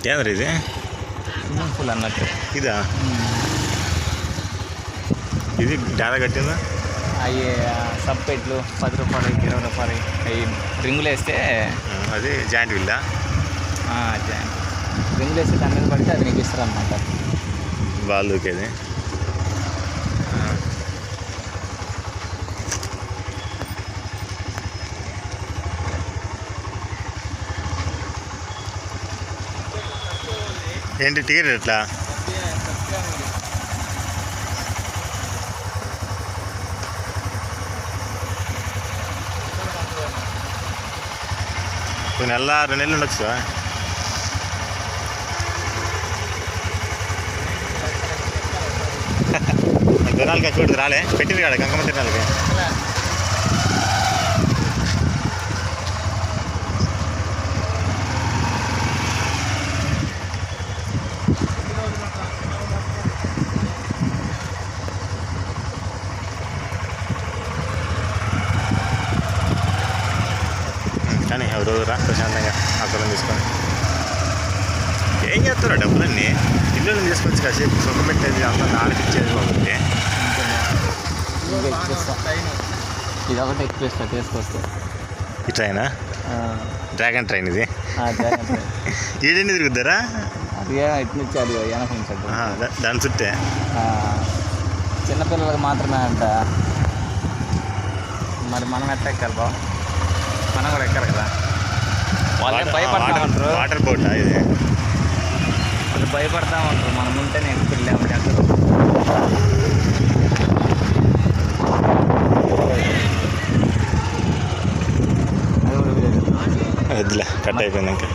ఏంద్ర ఇది swimming pool అన్నట్టు. ఇదా? ఇది డాలా కట్టిందా? అవి సబ్బెట్లు 10 రూపాయలు 20 రూపాయలు అవి రింగులు వేస్తే అది జాయింట్ విల్లా. జాయింట్ రింగులు వేస్తే దాని మీద పడితే అది నీకు ఇస్తారు అన్నమాట. బాల్ దూకేది. ఏంటి టికెట్ ఎట్లా? నెల 2 నెలలు ఉండొచ్చు. తిరణాలకి చూడదు రాలే పెట్టింది కాడ గంగమ్మ తిరణాలకి. కానీ ఎవరు రా ప్రశాంతంగా అక్కడ తీసుకొని ఏం చేస్తారో డబ్బులన్నీ ఇల్లు తీసుకోవచ్చు. కాసేపు సొంత పెట్టేది అంతా నాలుగిచ్చేది బాగుంది. ఇది ఒకటి ఎక్స్ప్రెస్ తీసుకొస్తే ఈ ట్రైనా? డ్రాగన్ ట్రైన్ ఇది. డ్రాగన్ ట్రైన్ ఈడెన్ని తిరుగుతారా? అది ఇటు నుంచి అది వెనక నుంచి దాని చుట్టే చిన్నపిల్లలకు మాత్రమే అంట. మరి మనం ఎట్లా ఎక్కాలి బావ? మనం కూడా ఎక్కాలి కదా. వాళ్ళే భయపడతా ఉంటారు. వాటర్ బోటా ఇది? వాళ్ళు భయపడతా ఉంటారు. మనం ఉంటే నేను వెళ్ళాము ఎక్కడ వద్దులే కట్ అయిపోయింది ఇంకా.